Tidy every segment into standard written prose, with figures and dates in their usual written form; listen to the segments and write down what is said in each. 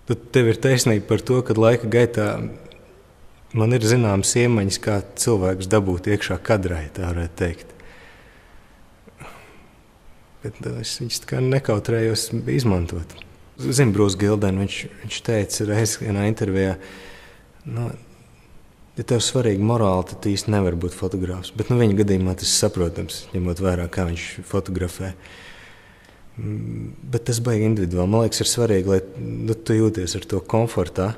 Tad tev ir taisnība par to, ka laika gaitā man ir zināmas iemaņas, kā cilvēks dabūt iekšā kadrā, tā varētu teikt. Bet es viņus tā kā nekautrējos izmantot. Zinu, Brūss Gildeni, viņš teica reiz vienā intervijā, ja tev svarīga morāla, tad īsti nevar būt fotogrāfs. Bet viņa gadījumā tas saprotams, ņemot vērā, kā viņš fotografē. Bet tas baigi individuāli. Man liekas, ir svarīgi, lai tu jūties ar to komfortā.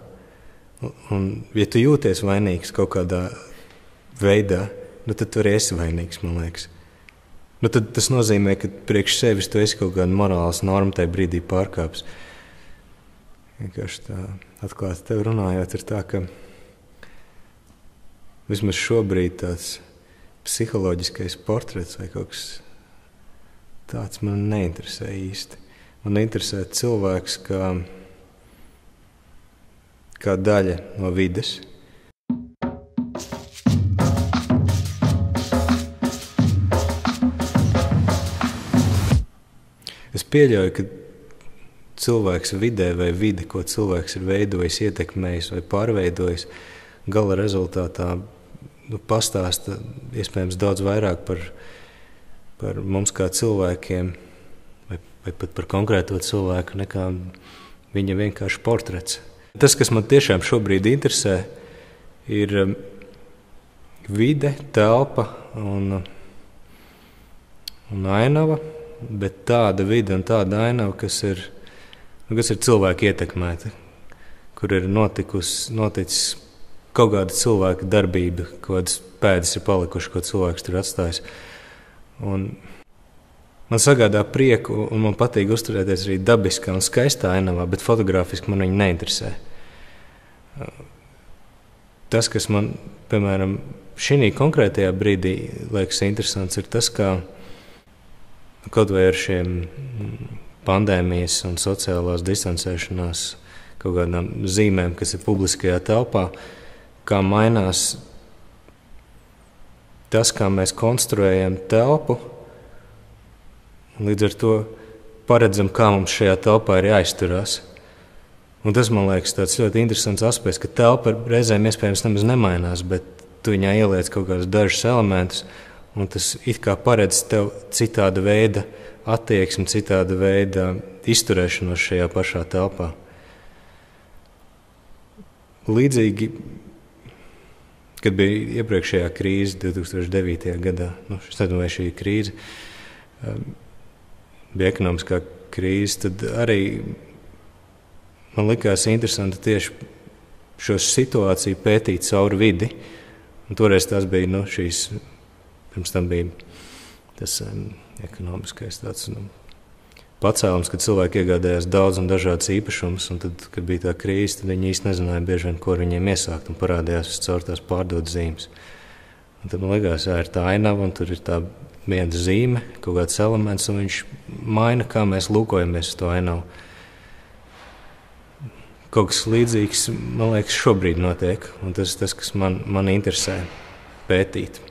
Un, ja tu jūties vainīgs kaut kādā veidā, tad tu arī esi vainīgs, man liekas. Tad tas nozīmē, ka priekš sevis tu esi kaut kāda morālas norma tajā brīdī pārkāpis. Vienkārši tā atklāti tev runājot, ir tā, ka vismaz šobrīd tāds psiholoģiskais portrets vai kaut kas tāds man neinteresē īsti. Man interesē cilvēks kā daļa no vides. Es pieļauju, ka cilvēks vidē vai vide, ko cilvēks ir veidojis, ietekmējis vai pārveidojis, gala rezultātā pastāsta iespējams daudz vairāk par mums kā cilvēkiem, vai pat par konkrēto cilvēku, nekā viņa vienkārši portrets. Tas, kas man tiešām šobrīd interesē, ir vide, telpa un ainava, bet tāda vide un tāda ainava, kas ir cilvēka ietekmēta, kur ir noticis kaut kāda cilvēka darbība, kaut kādas pēdas ir palikušas, ko cilvēks tur atstājis. Un man sagādā prieku, un man patīk uzturēties arī dabiskā un skaistā ainavā, bet fotogrāfiski man viņa neinteresē. Tas, kas man, piemēram, šī konkrētajā brīdī liekas interesants, ir tas, kā kaut vai ar šiem pandēmijas un sociālās distancēšanās kaut kādām zīmēm, kas ir publiskajā telpā, kā mainās tas, kā mēs konstruējam telpu, līdz ar to paredzam, kā mums šajā telpā ir jāizturās. Un tas, man liekas, tāds ļoti interesants aspekts, ka telpa reizēm iespējams nemaz nemainās, bet tu viņā ieliec kaut kādus dažus elementus, un tas it kā paredz tev citāda veida attieksmi, citāda veida izturēšanos šajā pašā telpā. Līdzīgi, kad bija iepriekšējā krīze 2009. gadā, es nezinu, vai šī krīze bija ekonomiskā krīze, tad arī man likās interesanti tieši šo situāciju pētīt cauri vidi. Un toreiz tas bija pirms tam bija tas ekonomiskais tāds pacēlums, kad cilvēki iegādājās daudz un dažādas īpašumus, un tad, kad bija tā krīze, tad viņi īsti nezināja bieži vien, ko ar viņiem iesākt, un parādījās caur tās pārdot zīmes. Un tad man likās, ir tā ainava, un tur ir tā viena zīme, kaut kāds elements, un viņš maina, kā mēs lūkojamies uz to ainavu. Kaut kas līdzīgs, man liekas, šobrīd notiek, un tas, kas man interesē pētīt.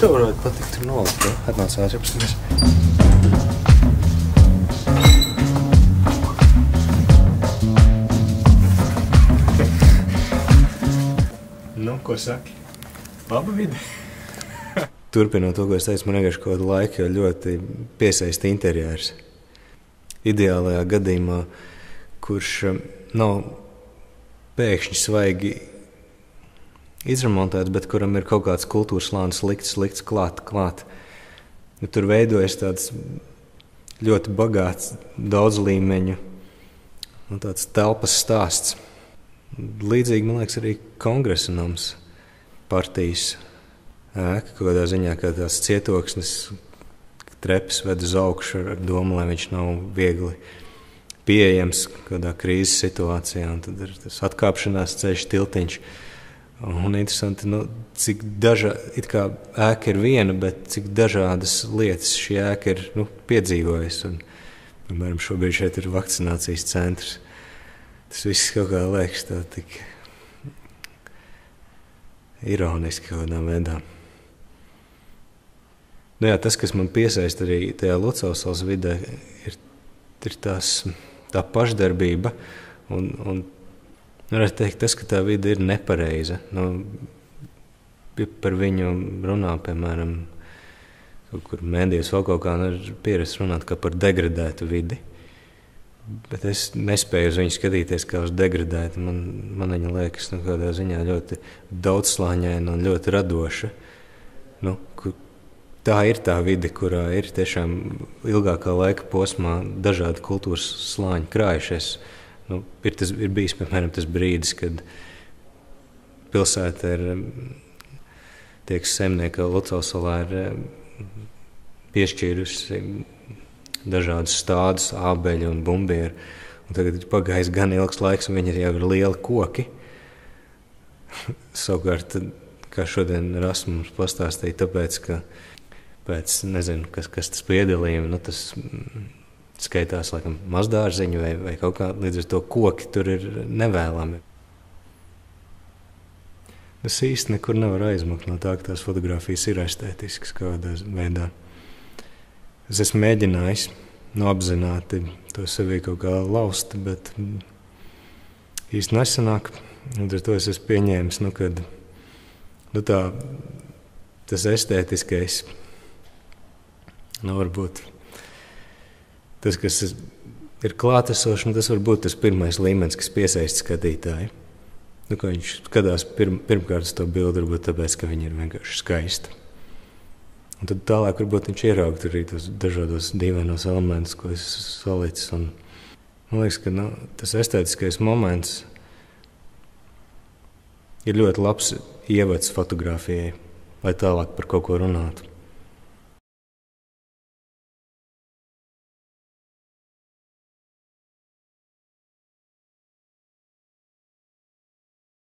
Tev varētu patikt tur nolikt, ja? Atnāc ātri apstāties. Ko saki? Laba vide? Turpinot to, ko es teicu, man vienkārši kaut kādu laiku jau ļoti piesaista interjērs. Ideālajā gadījumā, kurš nav pēkšņi svaigi izremontēts, bet kuram ir kaut kāds kultūras slānis likts klāt. Tur veidojas tāds ļoti bagāts daudz līmeņu un tāds telpas stāsts. Līdzīgi, man liekas, arī Kongresa nams, partijas ēka, kaut kādā ziņā kā tās cietoksnis, trepas ved uz augšu ar domu, lai viņš nav viegli pieejams kādā krīzes situācijā, un tad ir tas atkāpšanās ceļš, tiltiņš. Un interesanti, cik it kā ēka ir viena, bet cik dažādas lietas šī ēka ir piedzīvojusi. Un, piemēram, šobrīd šeit ir vakcinācijas centrs. tas viss kaut kā liekas tā tik ironiski kaut kādā veidā. Nu jā, tas, kas man piesaista arī tajā Lucavsalas vidē, ir tā pašdarbība un varētu teikt, tas, ka tā vide ir nepareiza. Nu, par viņu runā, piemēram, kaut kur mēdījos vēl kaut kā pierast runāt kā par degradētu vidi. Bet es nespēju uz viņu skatīties kā uz degradētu. Man viņa liekas kādā ziņā ļoti daudzslāņaina un ļoti radoša. Nu, tā ir tā vide, kurā ir tiešām ilgākā laika posmā dažādi kultūras slāņi krājušies. Nu, ir bijis, piemēram, tas brīdis, kad pilsēta tiek saimnieka Lucavsalā piešķīrusi dažādas stādus, ābeļu un bumbieru. Un tagad ir pagājis gan ilgs laiks, un viņi jau ir lieli koki. Savukārt, kā šodien Rasmus pastāstīja, tāpēc, ka pēc, nezinu, kas tas piedalījumi, nu, tas skaitās laikam mazdārziņu vai kaut kā, līdz ar to koki tur ir nevēlami. Es īsti nekur nevaru aizmukt no tā, ka tās fotogrāfijas ir estētiskas kādā veidā. Es esmu mēģinājis apzināti to sevī kaut kā laust, bet īsti nesanāk. Ar to es esmu pieņēmis, kad tas estētiskais, varbūt tas, kas ir klātesošs, tas var būt tas pirmais līmenis, kas piesaista skatītāju. Viņš skatās pirmkārt uz to bildi, varbūt tāpēc, ka viņa ir vienkārši skaista. Un tad tālāk varbūt viņš ieraug arī tos dažādos dīvainos elementus, ko es salicis. Un man liekas, ka tas estētiskais moments ir ļoti labs ievads fotogrāfijai, lai tālāk par kaut ko runātu.